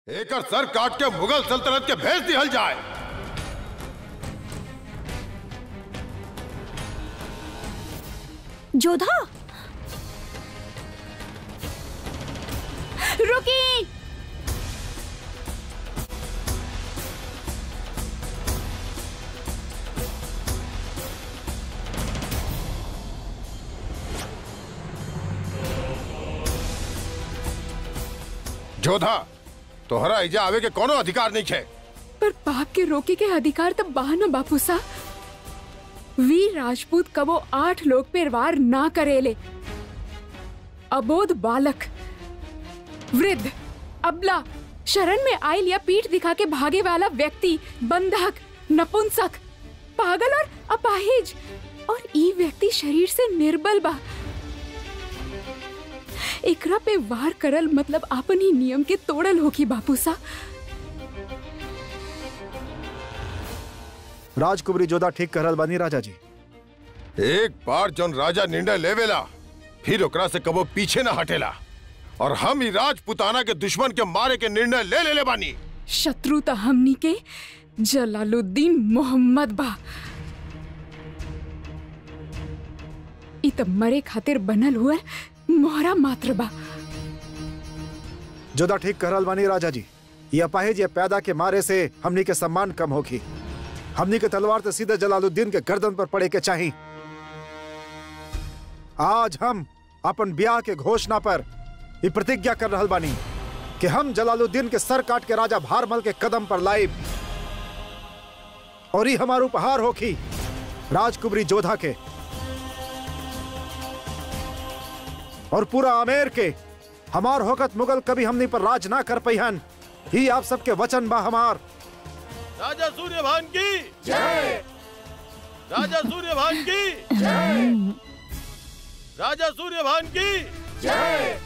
Acre sir काट के मुगल सल्तनत के भेज दिहल जाए। जोधा रुकी। जोधा तोहरा इजा आवे के कोनो अधिकार नहीं है। पर पाप के रोके के अधिकार तब बहा न बापू साहब। वीर राजपूत कबो 8 लोग पे वार ना करेले। अबोध बालक, वृद्ध, अबला, शरण में आयल या पीठ दिखा के भागे वाला व्यक्ति, बंधक, नपुंसक, पागल और अपाहिज, और ई व्यक्ति शरीर से निर्बल बा। एकरा पे वार करल मतलब आपन ही नियम के तोड़ल होगी बापू सा। राजकुमारी जोधा ठीक करल बानी राजा जी। एक बार जौन राजा निर्णय लेवेला फिर ओकरा से कबो पीछे ना हटेला, और हम ही राजपुताना के दुश्मन के मारे के निर्णय ले ले बानी। शत्रु तो हमनी के जलालुद्दीन मोहम्मद बा। इ त मरे खातिर बनल हुआ मोहरा मात्र बा। जोधा ठीक करल बानी राजा जी। ये अपाहिज ये पैदा के मारे से हमनी के सम्मान कम होगी। हमनी के तलवार तो सीधे जलालुद्दीन के गर्दन पर पड़े के चाहिए। आज हम अपन ब्याह के घोषणा पर ये प्रतिज्ञा कर रहल बानी कि हम जलालुद्दीन के सर काट के राजा भारमल के कदम पर लाइब, और ये हमारा उपहार होगी राजकुमारी जोधा के और पूरा आमेर के। हमार होकत मुगल कभी हमनी पर राज ना कर पैहन, ही आप सबके वचन बा हमार। राजा सूर्यभान की जय। राजा सूर्यभान की जय। राजा सूर्यभान की जय।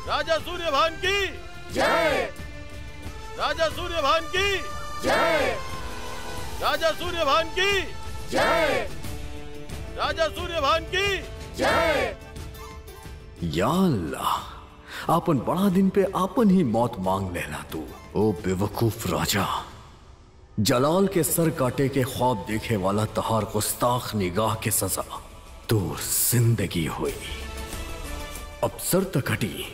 राजा सूर्यभान की जय। राजा सूर्यभान की जय। राजा सूर्यभान की जय। राजा सूर्यभान की जय। या अल्लाह, आपन बड़ा दिन पे आपन ही मौत मांग लेना तू। ओ बेवकूफ राजा, जलाल के सर काटे के ख्वाब देखे वाला तहार गुस्ताख निगाह के सजा दूर जिंदगी हुई। अब सर तक कटी,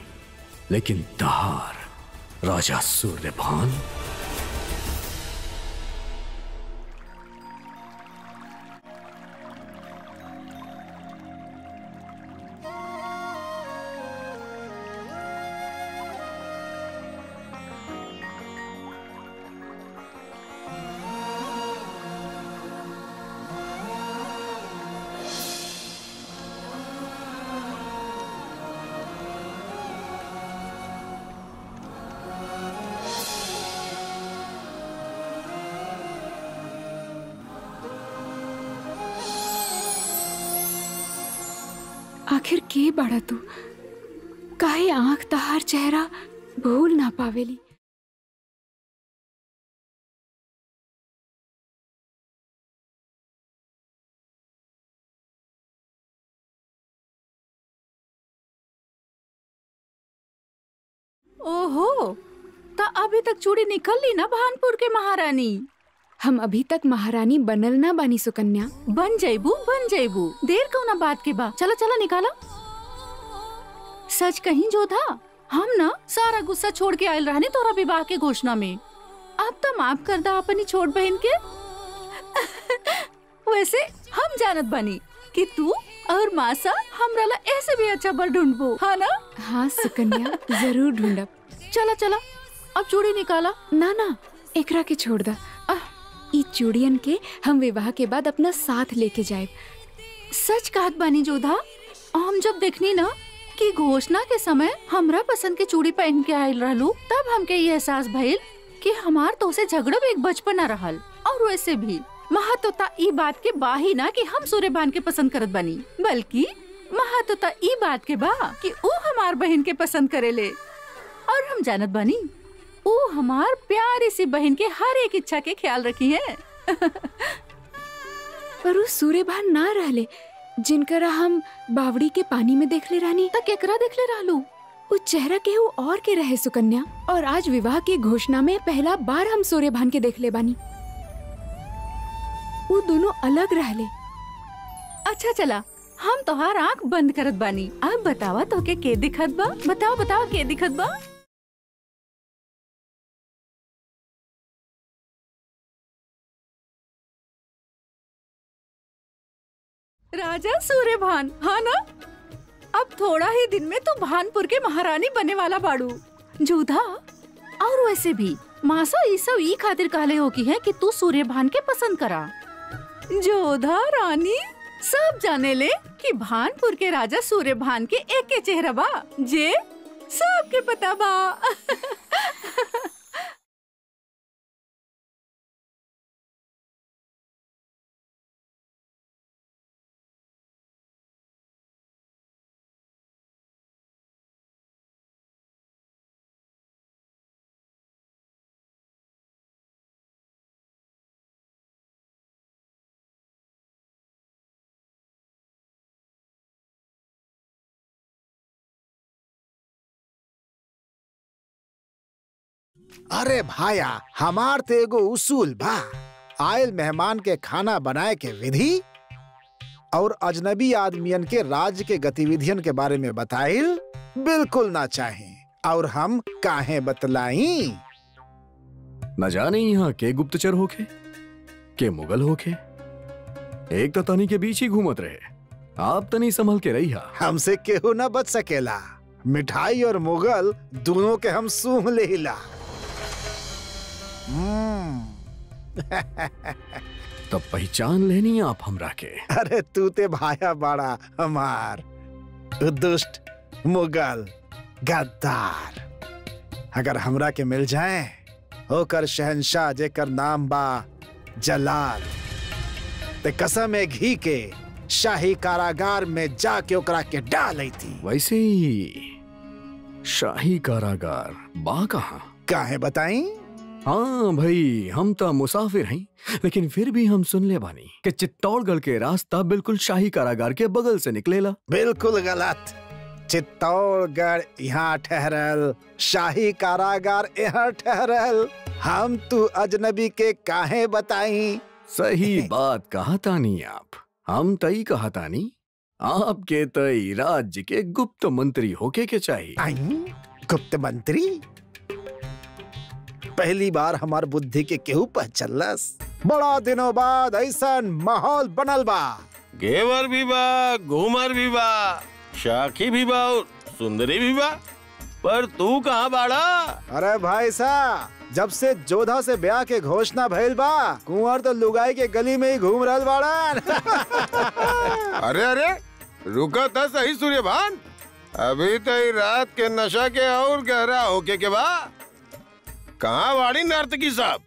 लेकिन तहार राजा सूर्यभान। आखिर के बड़ा तू काहे आंख तहार चेहरा भूल ना पावेली। ओहो, ता अभी तक चूड़ी निकल ली ना भानपुर के महारानी। हम अभी तक महारानी बनल ना बानी सुकन्या। बन जैबू। देर कौना बात के बा। चला चला निकाला। सच कहीं जोधा, हम ना सारा गुस्सा छोड़ के आयल रहने तोरा विवाह के घोषणा में। अब तो माफ कर दा अपनी छोट बहन के। वैसे हम जानत बानी कि तू और मासा हमरा ला ऐसे भी अच्छा बर ढूंढबो, हाँ ना? हाँ सुकन्या, जरूर ढूंढब। चला चला अब चूड़ी निकाला। ना एकरा के छोड़ दा। ई चूड़ियन के हम विवाह के बाद अपना साथ लेके जाए। सच कहत बानी जोधा, हम जब देखनी ना कि घोषणा के समय हमरा पसंद के चूड़ी पहन के आयल रहलू, तब हमके ये एहसास भइल कि हमार तो से झगड़ा भी एक बचपना रहल। और वैसे भी महत्वता ई बात के बा ही ना कि हम सूर्यभान के पसंद करत बनी, बल्कि महत्वता ई बात के बा कि वो हमार बहन के पसंद करेले। और हम जानत बानी वो हमार प्यारी सी बहन के हर एक इच्छा के ख्याल रखी है। पर वो सूर्यभान ना रहले जिनकरा हम बावड़ी के पानी में देखले रानी। त केकरा देखले रहलू? वो चेहरा केहू और के रहे सुकन्या, और आज विवाह की घोषणा में पहला बार हम सूर्यभान के देख ले बानी। वो दोनों अलग रहले। अच्छा चला, हम तोहार आँख बंद करत बानी। अब बतावा तो के दिखत बा? बताओ बताओ के दिखत बा? राजा सूर्यभान, हाँ ना? अब थोड़ा ही दिन में तो भानपुर के महारानी बने वाला बाड़ू। जोधा, और वैसे भी मासा ई सब ई खातिर कहले हो की है कि तू सूर्यभान के पसंद करा। जोधा रानी, सब जाने ले कि भानपुर के राजा सूर्यभान के एक के चेहरा बा, जे सबके पता बा। अरे भाया, हमार ते एगो उसूल बा। आयल मेहमान के खाना बनाए के विधि और अजनबी आदमियन के राज्य के गतिविधियन के बारे में बताइल बिल्कुल ना चाहे। और हम काहे बतलाई? न जाने यहाँ के गुप्तचर होके के मुगल होके, एक तो तनी के बीच ही घूमत रहे। आप तनी संभल के रही। हमसे केहू ना बच सकेला। मिठाई और मुगल दोनों के हम सूंघ लेला। तब पहचान लेनी आप हमरा के। अरे तू ते भाया बाड़ा हमार, दुष्ट मुगल गद्दार। अगर हमरा के मिल जाए होकर शहंशाह जेकर नाम बा जलाल, ते कसम है घी के शाही कारागार में जाके ओकरा के डाली थी। वैसे ही शाही कारागार बा कहाँ? काहे बताई? हाँ भाई, हम तो मुसाफिर हैं, लेकिन फिर भी हम सुन ले बानी कि चित्तौड़गढ़ के रास्ता बिल्कुल शाही कारागार के बगल से निकलेला। बिल्कुल गलत। चित्तौड़गढ़ यहाँ ठहरल, शाही कारागार यहाँ ठहरल। हम तू अजनबी के काहे बताई? सही बात कहा तानी आप। हम तई कहा तानी, आपके तई राज्य के गुप्त मंत्री होके के चाहिए। गुप्त मंत्री? पहली बार हमार बुद्धि के केहू पहचलस। बड़ा दिनों बाद ऐसा माहौल बनल बा। घेवर भी बा, घूमर भी बा, शाखी भी बा और सुंदरी भी बा, पर तू कहाँ बाड़ा? अरे भाई साहब, जब से जोधा से ब्याह के घोषणा भइल बा, कुंवर तो लुगाई के गली में ही घूम रहल बाड़न। अरे अरे, रुका था सही सूर्यभान। अभी तो रात के नशा के और गहरा होके के बा। कहाँ वाड़ी नर्तकी साहब?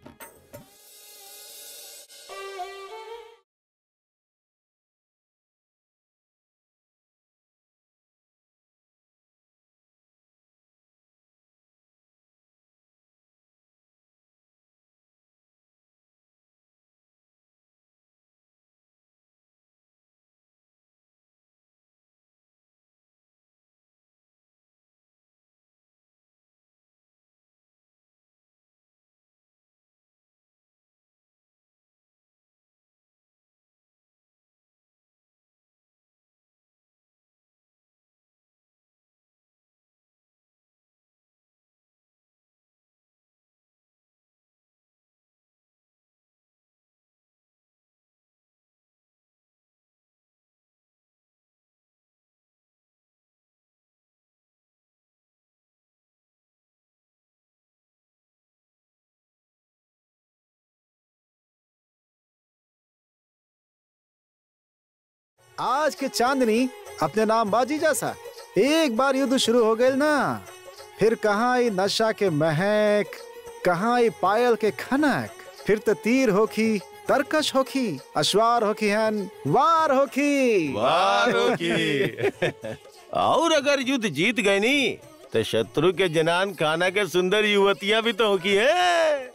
आज के चांदनी अपने नाम बाजी जैसा। एक बार युद्ध शुरू हो गए ना, फिर कहाँ ये नशा के महक, कहाँ ये पायल के खनक, फिर तो तीर होखी, तरकश होखी, अश्वार होखी हन, वार होखी। वार होखी। और अगर युद्ध जीत गए नी, तो शत्रु के जनान खाना के सुंदर युवतियां भी तो होखी है।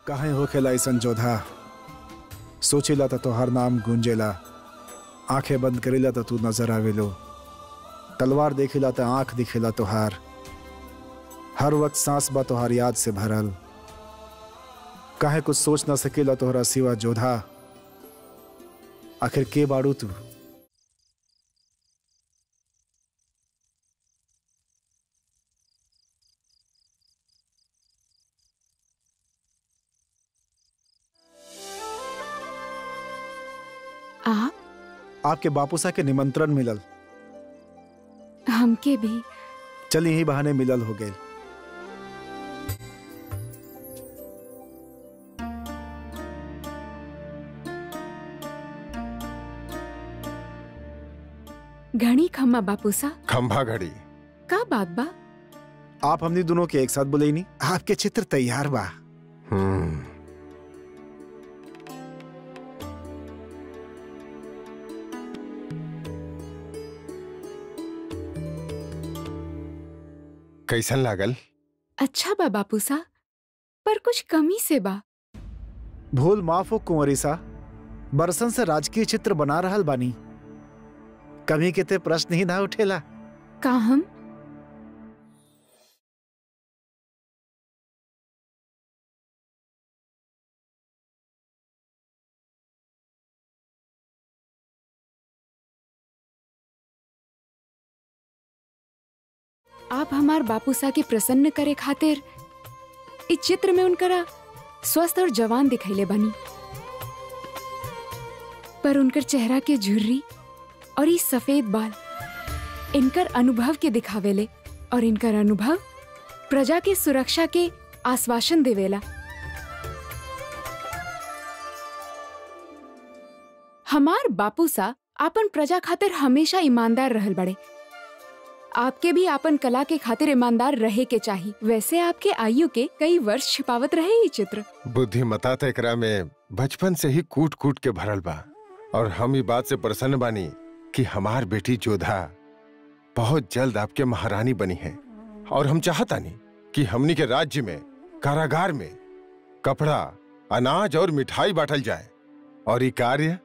काहे होखेला ऐसन जोधा? सोचेला तो तोहार नाम गूंजेला, आंखें बंद करेला तो तू नजर आवेलो, तलवार देखेला तो आंख दिखेला तोहार, हर वक्त सांस बा तोहार याद से भरल। काहे कुछ सोच ना सकेला तोहरा सिवा जोधा? आखिर के बाड़ू तू? आपके बापूसा के निमंत्रण मिलल, हमके भी। चल यही बहाने मिलल हो गए। घड़ी खम्मा बापूसा। खंभा घड़ी का बात बा? आप हमनी दोनों के एक साथ बुलेनी, आपके चित्र तैयार बा। कैसन लागल? अच्छा बा बापूसा, पर कुछ कमी से बा। भूल माफ हो कुंवरी सा, बरसन से राजकीय चित्र बना रहल बानी, कभी के ते प्रश्न ही ना उठेला। का हम? आप हमार बापूसा के प्रसन्न करे खातिर इस चित्र में उनकरा स्वस्थ और जवान दिखैले बनी, पर उनकर चेहरा के झुर्री और इस सफेद बाल इनकर अनुभव के दिखावेले, और इनकर अनुभव प्रजा के सुरक्षा के आश्वासन देवेला। हमार बापूसा आपन प्रजा खातिर हमेशा ईमानदार रहल बड़े। आपके भी आपन कला के खातिर ईमानदार रहे के चाहिए। वैसे आपके आयु के कई वर्ष छिपावत रहे ये चित्र। बुद्धिमता त एकरा में बचपन से ही कूट कूट के भरल बा, और हम ई बात से प्रसन्न बानी कि हमार बेटी जोधा बहुत जल्द आपके महारानी बनी है। और हम चाहतानी कि हमनी के राज्य में कारागार में कपड़ा, अनाज और मिठाई बांटल जाए, और ये कार्य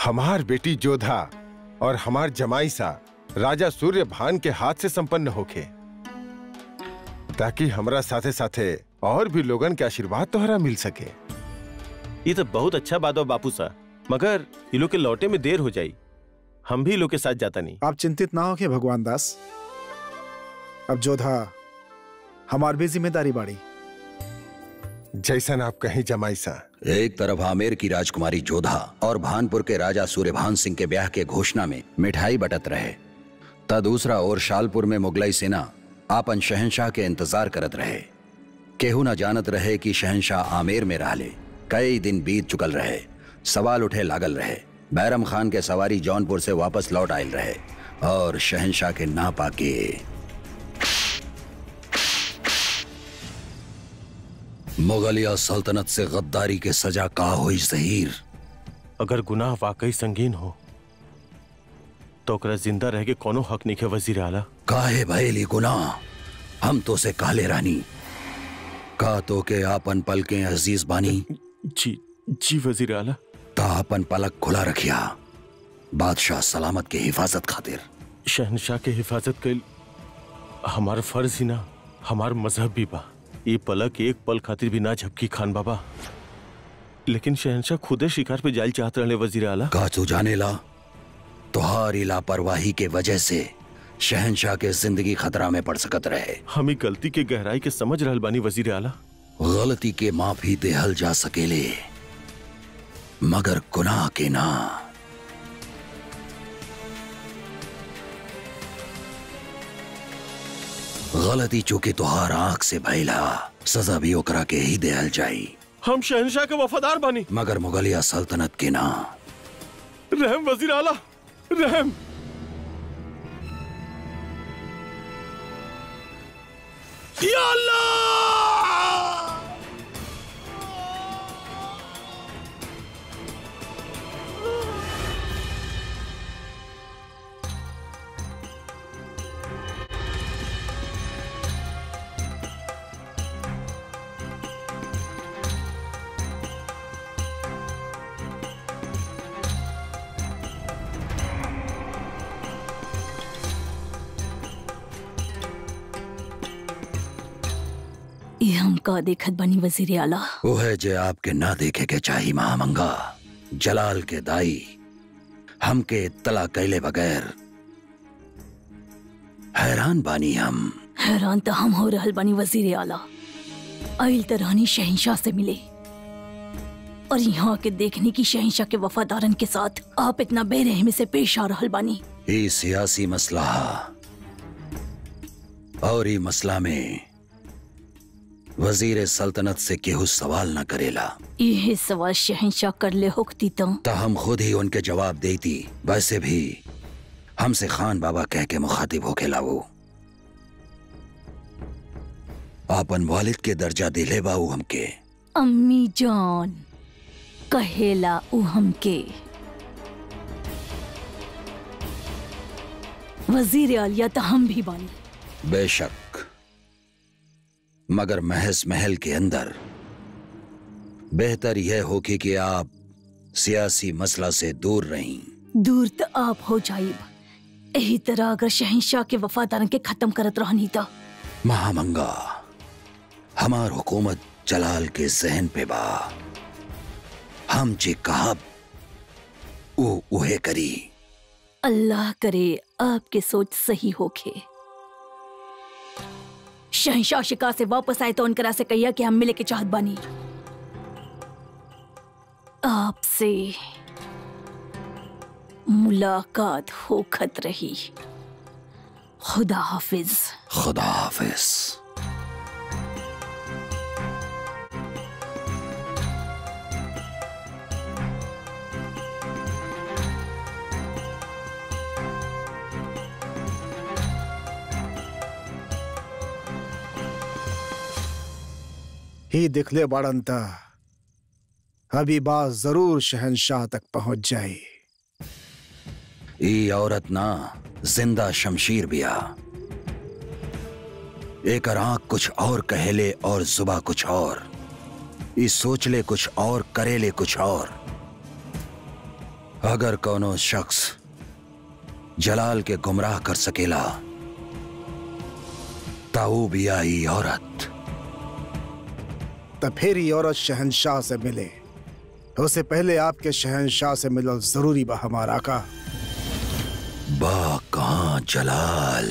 हमार बेटी जोधा और हमार जमाई सा राजा सूर्यभान के हाथ से संपन्न होके, ताकि हमरा साथे साथे और भी लोगन के आशीर्वाद तोहरा मिल सके। ये तो बहुत अच्छा बात हो बापू सा, मगर ये लोग के लौटे में देर हो जाई, हम भी लोग के साथ जाता नहीं। आप चिंतित ना हो के भगवान दास, अब जोधा हमार भी जिम्मेदारी बाड़ी। जैसन आप कहीं जमाई सा। एक तरफ आमेर की राजकुमारी जोधा और भानपुर के राजा सूर्यभान सिंह के ब्याह के घोषणा में मिठाई बटत रहे, ता दूसरा ओर शालपुर में मुगलई सेना आपन शहंशाह के इंतजार करत रहे। केहू न जानत रहे कि शहंशाह आमेर में रहले। कई दिन बीत चुकल रहे, सवाल उठे लागल रहे। बैरम खान के सवारी जौनपुर से वापस लौट आयल रहे, और शहंशाह के ना पाके मुगलिया सल्तनत से गद्दारी के सजा का हुई ज़हीर। अगर गुनाह वाकई संगीन हो तो ओकरा जिंदा रह के कोनो हक नहीं है वजीर आला। काहे भैली गुनाह? हम तो से काले रानी का तो के आपन पलके अजीज बानी। जी वजीर आला। ता अपन पलक खुला रखिया, बादशाह सलामत के हिफाजत खातिर। शहनशाह के हिफाजत के हमार फर्ज ही ना, हमार मजहब भी बा। ये पलक एक पल खातिर भी ना झपकी खान बाबा। लेकिन शहनशाह खुदे शिकार पे जाल चाहते रहे वजीर आला। का तू जाने ला, तुहारी लापरवाही के वजह से शहनशाह के जिंदगी खतरा में पड़ सकत रहे। हमें गलती के गहराई के समझ रहल बानी वजीर आला। गलती के माफी देहल जा सकेले, मगर गुनाह के ना। गलती चूंकि तुहार आंख से भइला, सजा भी ओकरा के ही देहल जाई। हम शहनशाह के वफादार बानी, मगर मुगलिया सल्तनत के ना। रहम वजीर आला, रहम। या अल्लाह! ये हम का देखत बनी वजीर आला। वो है जे आपके ना देखे के चाही महामंगा। जलाल के दाई हमके इत्तला कैले बगैर हैरान बानी हम। हैरान तो हम हो रहल बनी वजीर आला। आइल तो रानी शहंशाह से मिले और यहाँ के देखने की शहंशाह के वफादारन के साथ आप इतना बेरहमी से पेश आ रहल बानी। ये सियासी मसला और ये मसला में वजीर सल्तनत से केहू सवाल न करेला। यही सवाल शहंशाह कर ले होती तो हम खुद ही उनके जवाब देती। वैसे भी हमसे खान बाबा कह के मुखातिब होके लाओ। आपन वालिद के दर्जा दिले बाऊ हमके। अम्मी जान कहेला उ हमके। वजीर आलिया तो हम भी बानी। बेशक, मगर महज महल के अंदर बेहतर यह होगी कि आप सियासी मसला से दूर रहीं। दूर तो आप हो जाइब। यही तरह अगर शहंशाह के वफादारन के खत्म करत रहनी तो। महामंगा, हमार हुकूमत जलाल के जहन पे बा। हम जे कहब उहे करी। अल्लाह करे आपके सोच सही होके। शहंशाह शिकार से वापस आए तो उनकरा से कहिया कि हम मिले के चाहत बानी आपसे। मुलाकात होखत रही। खुदा हाफिज। खुदा हाफिज। ही दिखले बाड़न ता अभी बात जरूर शहंशाह तक पहुंच जाए। ई औरत ना जिंदा शमशीर बिया। एक आंख कुछ और कहेले और जुबा कुछ और। ई सोचले कुछ और करेले कुछ और। अगर कोनो शख्स जलाल के गुमराह कर सकेला ताऊ बिया ई औरत। तब फिर ये औरत शहंशाह से मिले। उससे पहले आपके शहंशाह से मिलना जरूरी बा हमारा आका। बा कहां जलाल?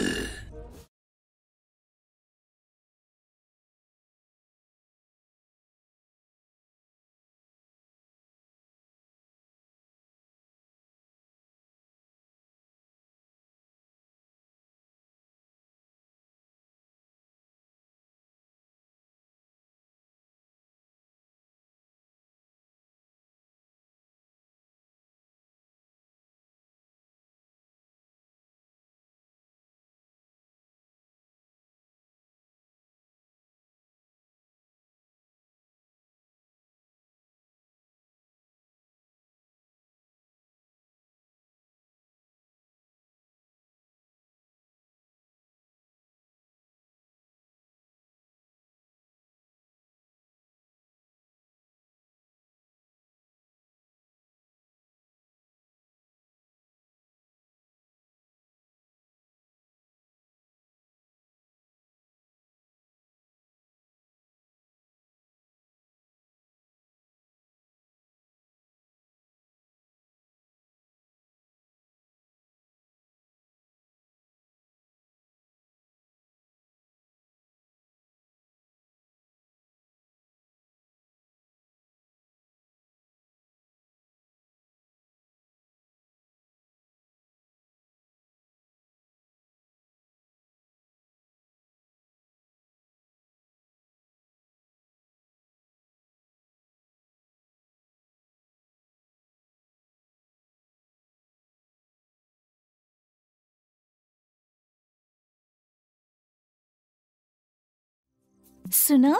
सुना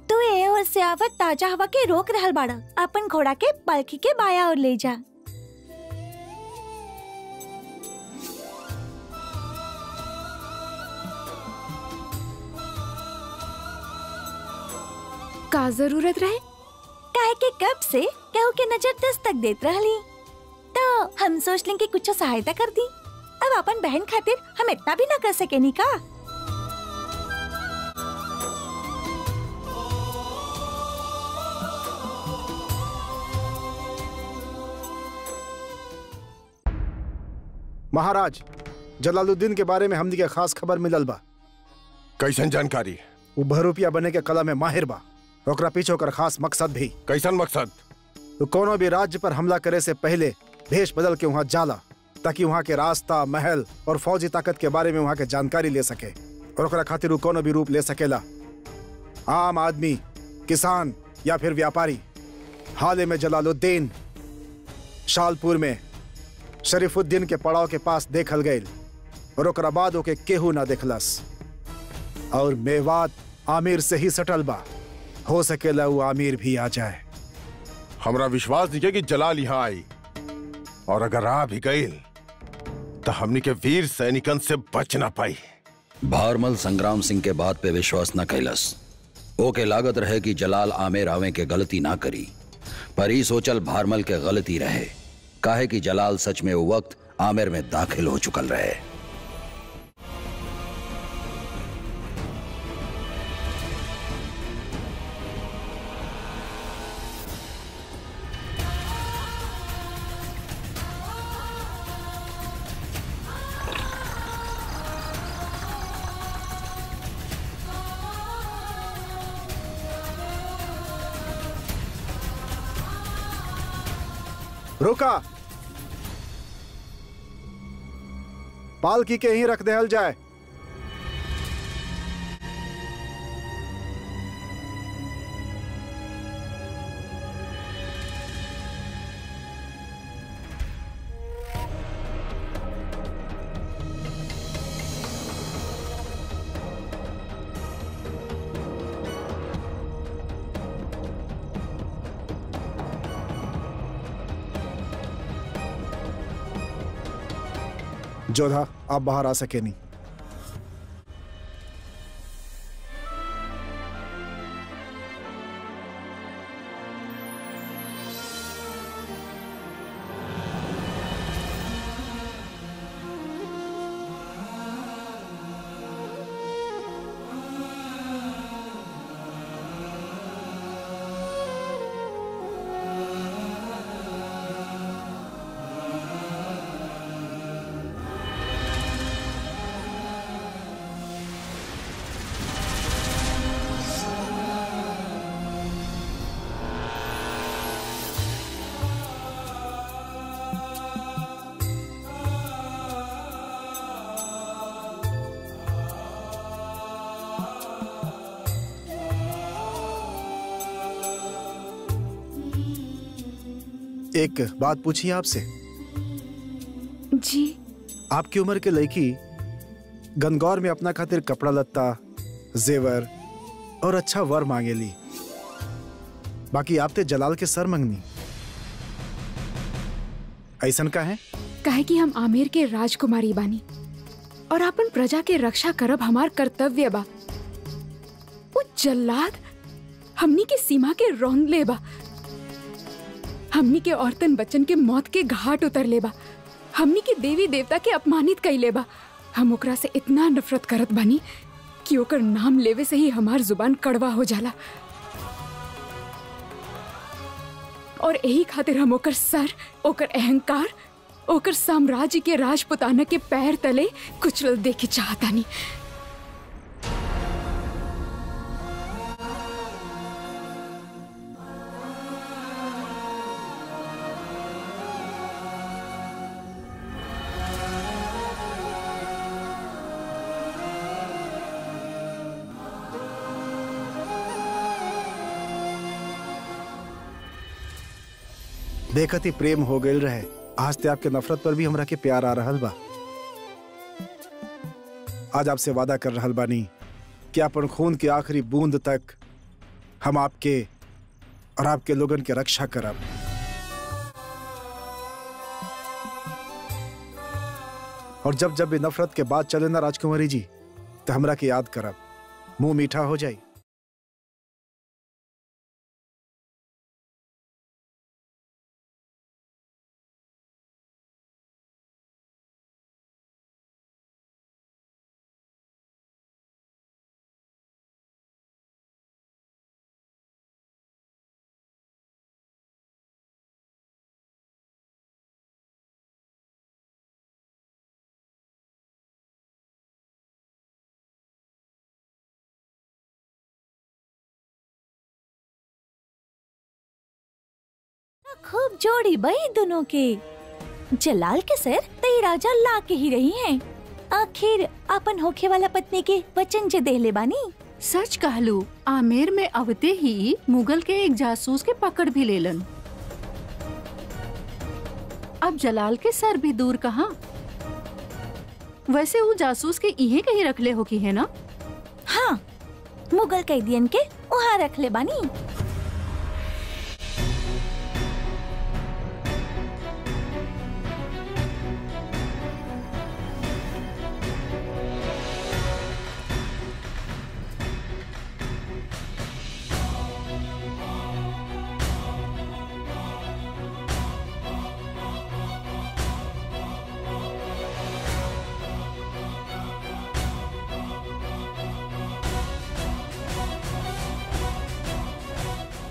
तू ए और से आवत ताजा हवा के रोक रहल बाड़ा। अपन घोड़ा के पलखी के बाया और ले जा। का जरूरत रहे? काहे के कब से केहू के नजर दस्तक देत रहली तो हम सोच लें कि कुछ सहायता कर दी। अब अपन बहन खातिर हम इतना भी ना कर सके नी का। महाराज, जलालुद्दीन के बारे में हमनी के खास खबर मिलल बा। कैसन जानकारी? वो बहरूपिया बने के कला में माहिर बा। ओकरा पीछे ओकर खास मकसद भी। कैसन मकसद? तो कोनो भी राज्य पर हमला करे से पहले भेष बदल के वहाँ जाला, ताकि वहाँ के रास्ता, महल और फौजी ताकत के बारे में वहाँ के जानकारी ले सके। और ओकरा खातिर वो कोनो भी रूप ले सकेला, आम आदमी, किसान या फिर व्यापारी। हाल में जलालुद्दीन शालपुर में शरीफुद्दीन के पड़ाव के पास देखल गए और ओकरा बाद ओके केहू ना देखलस। और मेवात आमिर से ही सटल बा, हो सकेला वो आमिर भी आ जाए। हमरा विश्वास नहीं कि जलाल यहाँ आई, और अगर आ भी गई तो हमनी के वीर सैनिकन से बच ना पाई। भारमल संग्राम सिंह के बात पे विश्वास न कैलस। ओके लागत रहे कि जलाल आमेर आवे के गलती ना करी, पर ही सोचल भारमल के गलती रहे, काहे कि जलाल सच में वो वक्त आमेर में दाखिल हो चुकल रहे। रोका, पालकी के ही रख देहल जाए। जोधा, आप बाहर आ सके नहीं। एक बात पूछी आपसे। जी। आपकी उम्र के लड़की गनगौर में अपना खातिर कपड़ा लत्ता, जेवर और अच्छा वर मांगेली, बाकी आप ते जलाल के सर मंगनी। ऐसन का है? काहे कि हम आमेर के राजकुमारी बानी और अपन प्रजा के रक्षा करब हमार कर्तव्य बा। वो जल्लाद हमनी के सीमा के रौंद ले बा, हमनी के औरतन बच्चन के मौत के घाट उतर ले बा, हमनी के देवी देवता के अपमानित कइले बा। हम ओकरा से इतना नफरत करत बानी कि ओकर नाम लेवे से ही हमार जुबान कड़वा हो जाला। और यही खातिर हम ओकर सर, ओकर अहंकार, ओकर साम्राज्य के राजपुताना के पैर तले कुचल देखे चाहतानी। देखत ही प्रेम हो गए रहे, आज ते आपके नफरत पर भी हमरा के प्यार आ रहल बा। आज आपसे वादा कर रहल बानी कि अपन खून की आखिरी बूंद तक हम आपके और आपके लोगन के रक्षा करब। और जब जब भी नफरत के बात चले ना राजकुमारी जी, तो हमरा के याद करब, मुंह मीठा हो जाए। खूब जोड़ी बई दोनों के। जलाल के सर तई राजा ला के ही रही हैं। आखिर अपन होखे वाला पत्नी के वचन जे देले बानी। सच कहलू, आमेर में अवते ही मुगल के एक जासूस के पकड़ भी लेलन। अब जलाल के सर भी दूर कहाँ। वैसे वो जासूस के इहे कहीं रख ले हो की है ना? हाँ, मुगल कैदियन के वहाँ रख ले बानी।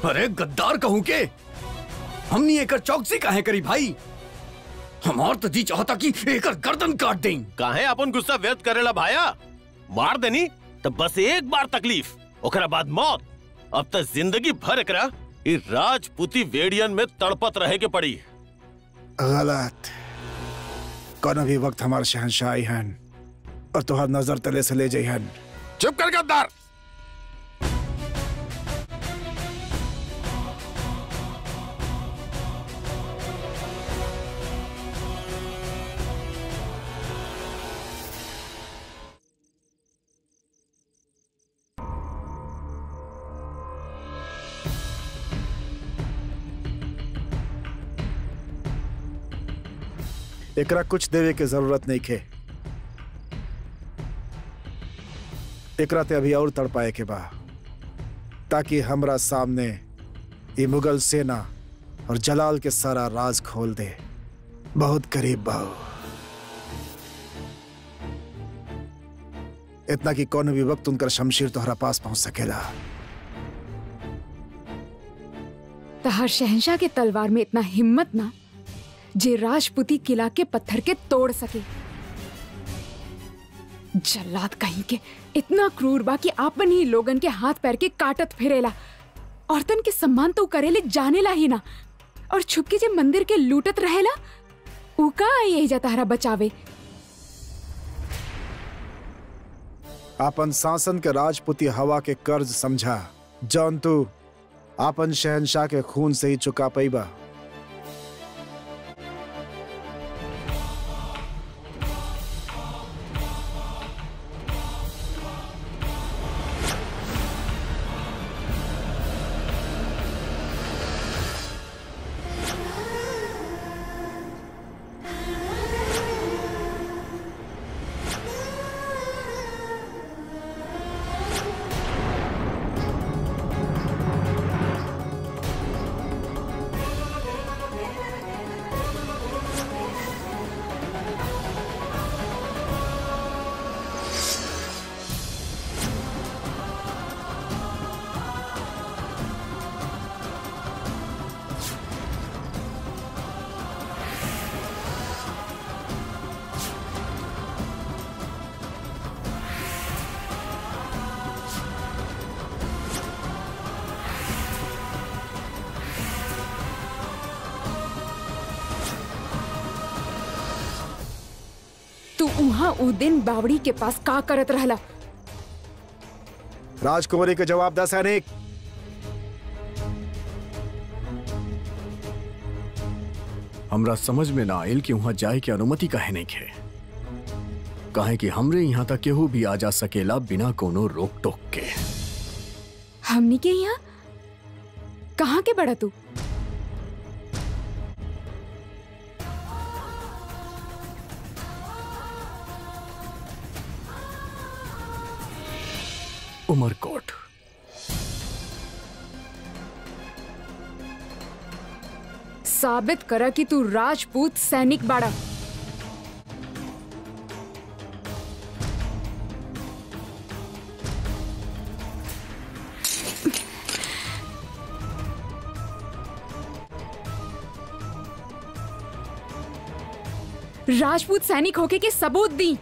अरे गद्दार कहूं के हमनी एकर चौकसी काहे करी भाई। हमार तो जी चाहता कि एकर गर्दन काट दें। काहे अपन गुस्सा व्यक्त करेला भाया? मार देनी तो बस एक बार तकलीफ, ओकरा बाद मौत। अब तक जिंदगी भर एकरा ई राजपूती वेडियन में तड़पत रहे के पड़ी। गलत। कोनो भी वक्त हमारे शहंशाह आई हन और तुहार नजर तले से ले जाई हन। चुप कर गद्दार। एकरा कुछ देवे के जरूरत नहीं खे। एकरा ते अभी और तड़पाए के बा ताकि हमरा सामने ये मुगल सेना और जलाल के सारा राज खोल दे। बहुत करीब बाऊ, इतना कि कौन भी वक्त उनका शमशीर तोहरा पास पहुंच सकेला। तहार शहंशाह के तलवार में इतना हिम्मत ना जे राजपूती किला के पत्थर के तोड़ सके। जल्लाद कहीं के इतना क्रूर बा कि आपन ही लोगन के हाथ पैर के काटत फिरेला। औरतन के सम्मान तो करेले जानेला ही ना, और छुपके जे मंदिर के लूटत रहेला उका यही जताहरा बचावे। आपन शासन के राजपूती हवा के कर्ज समझा जौन तू आपन शहंशाह के खून से ही चुका पैबा। तू वहाँ उ दिन बावड़ी के पास का करत रहला? राजकुमारी के जवाब दा सैनिक। हमरा समझ में ना आयल कि वहां जाए की अनुमति काहे नहीं खे। काहे कि हमरे यहाँ तक केहू भी आ जा सकेला बिना कोनो रोक टोक के। हमनी के यहाँ कहाँ के बड़ा तू? उमरकोट। साबित करा कि तू राजपूत सैनिक बाड़ा। राजपूत सैनिक होके के सबूत दी।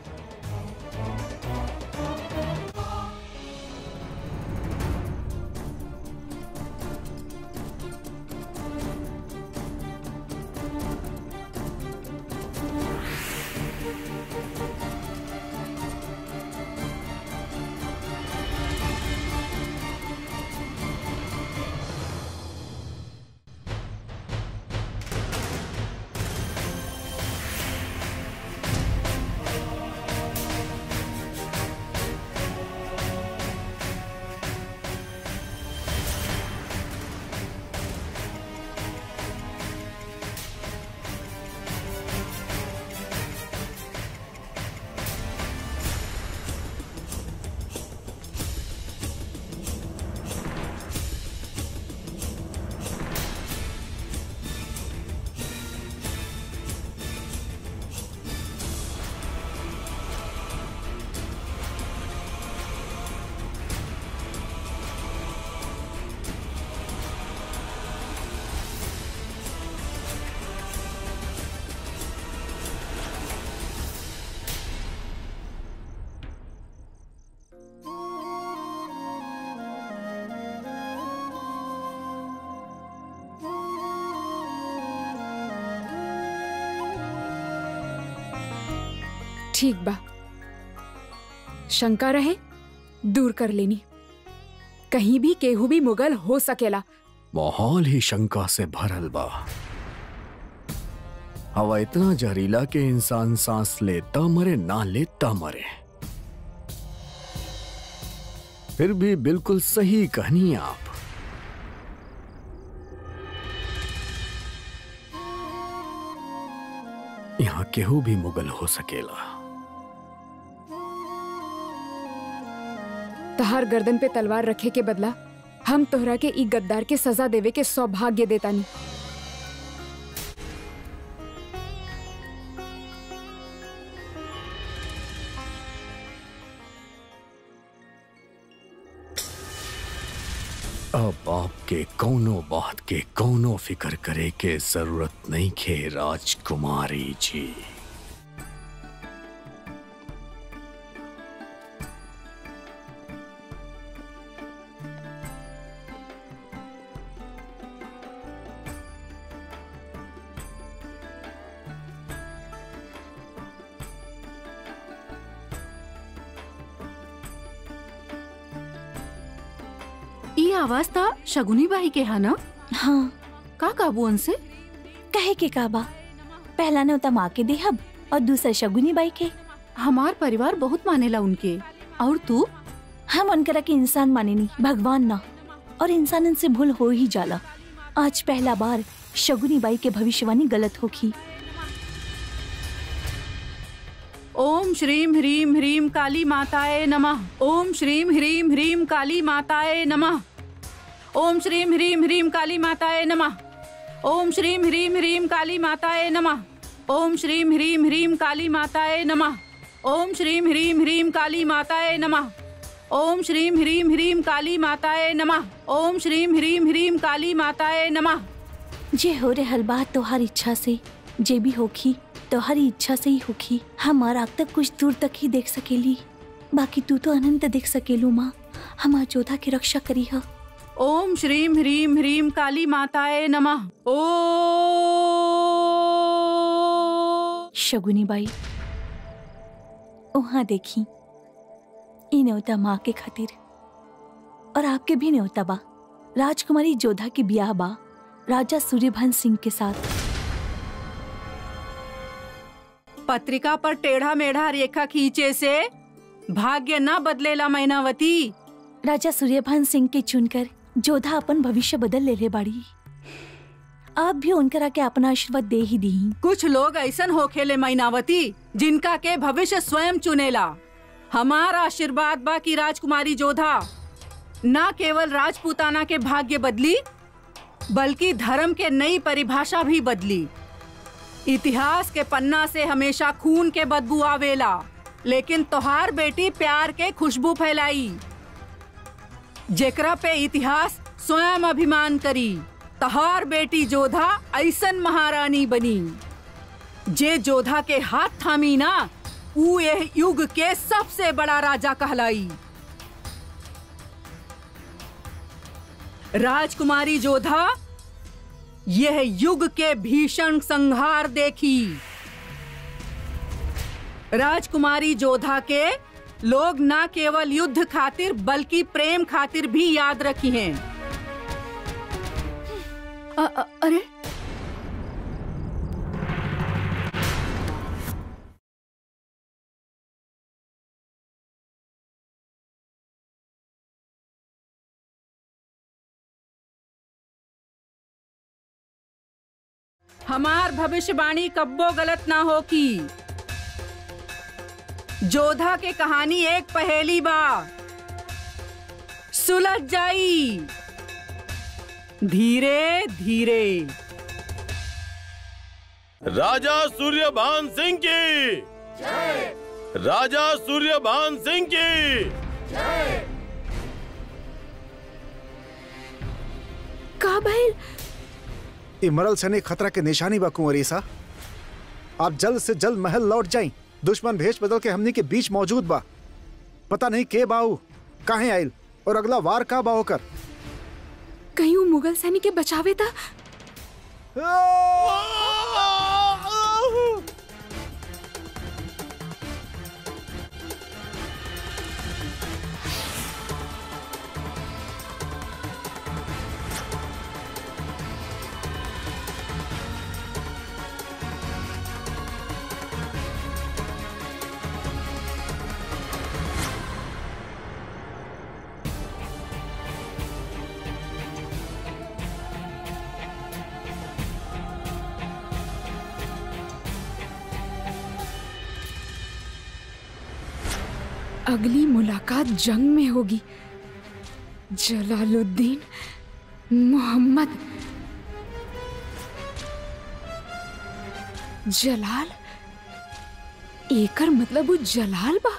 ठीक बा, शंका रहे दूर कर लेनी। कहीं भी केहू भी मुगल हो सकेला। माहौल ही शंका से भरल बा। हवा इतना जहरीला के इंसान सांस लेता मरे ना लेता मरे। फिर भी बिल्कुल सही कहनी आप। यहाँ केहू भी मुगल हो सकेला। तहार गर्दन पे तलवार रखे के बदला हम तोहरा के ई गद्दार के सजा देवे के सौभाग्य देतानी। अब आपके कौनो बात के कौनो फिक्र करे के जरूरत नहीं खे राजकुमारी जी। ये आवाज था शगुनी बाई के है ना? हाँ, का काबू उनसे? कहे के काबा पहला न्योता माँ के देहब और दूसरा शगुनी बाई के। हमार परिवार बहुत मानेला उनके। और तू? हम उनकरा के इंसान मानेनी, भगवान ना। और इंसानन से भूल हो ही जाला। आज पहला बार शगुनी बाई के भविष्यवाणी गलत होगी। ओम श्रीम ह्रीम ह्रीम काली माताए नमः। ओम श्रीम ह्रीम ह्रीम काली माताए नमः। ओम श्रीम ह्रीम ह्रीम काली माताए नमः। ओम श्रीम ह्रीम ह्रीम काली माताए नमः। ओम श्रीम ह्रीम ह्रीम काली माताए नमः। ओम श्रीम ह्रीम ह्रीम काली माताए नमः। ओम श्रीम ह्रीम ह्रीम काली माताए नमः। ओम श्रीम ह्रीम ह्रीम काली माताए नमः। जे हो रहल बात तोहार इच्छा से, जे भी होखी तोहारी इच्छा से ही होखी। हमार आग तक कुछ दूर तक ही देख सकेली, बाकी तू तो अनंत देख सकेलू। माँ हमार जोधा की रक्षा करी है। ओम श्रीम ह्रीम ह्रीम काली माताए नमः। ओम शगुनी बाई वहाँ देखी, ई न्योता माँ के खातिर और आपके भी न्योता बा। राजकुमारी जोधा की ब्याह बा राजा सूर्यभान सिंह के साथ। पत्रिका पर टेढ़ा मेढ़ा रेखा खींचे से भाग्य न बदलेला मैनावती। राजा सूर्यभान सिंह के चुनकर जोधा अपन भविष्य बदल ले बाड़ी। आप भी उनकरा के अपना आशीर्वाद दे ही दी। कुछ लोग ऐसन होखेले मैनावती जिनका के भविष्य स्वयं चुनेला। हमारा आशीर्वाद बा कि राजकुमारी जोधा न केवल राजपूताना के भाग्य बदली बल्कि धर्म के नई परिभाषा भी बदली। इतिहास के पन्ना से हमेशा खून के बदबू आवेला, लेकिन तोहार बेटी प्यार के खुशबू फैलाई, जेकरा पे इतिहास स्वयं अभिमान करी। तोहार बेटी जोधा ऐसन महारानी बनी जे जोधा के हाथ थामी ना, ऊ यह युग के सबसे बड़ा राजा कहलाई। राजकुमारी जोधा यह युग के भीषण संहार देखी। राजकुमारी जोधा के लोग न केवल युद्ध खातिर बल्कि प्रेम खातिर भी याद रखी हैं। अरे हमार भविष्यवाणी कब्बो गलत ना हो की। जोधा के कहानी एक पहेली बा, सुलझ जाई धीरे धीरे। राजा सूर्यभान सिंह की जय। राजा सूर्यभान सिंह की जय। का भइल? इमरल सने खतरा के निशानी बा कुंवरी सा। आप जल्द से जल्द महल लौट जाएं। दुश्मन भेष बदल के हमनी के बीच मौजूद बा। पता नहीं के बाऊ काहे आइल और अगला वार का बा होकर। कहीं वो मुगल सैनिक के बचावे था। अगली मुलाकात जंग में होगी। जलालुद्दीन मोहम्मद। जलाल? एकर मतलब वो जलाल बा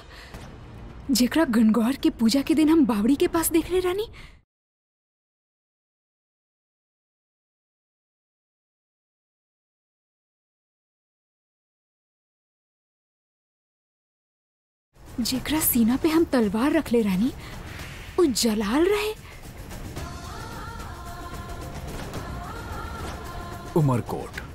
जेकरा गणगौर के पूजा के दिन हम बावड़ी के पास देखले रानी। जेकरा सीना पे हम तलवार रखले रानी वो जलाल रहे। उमरकोट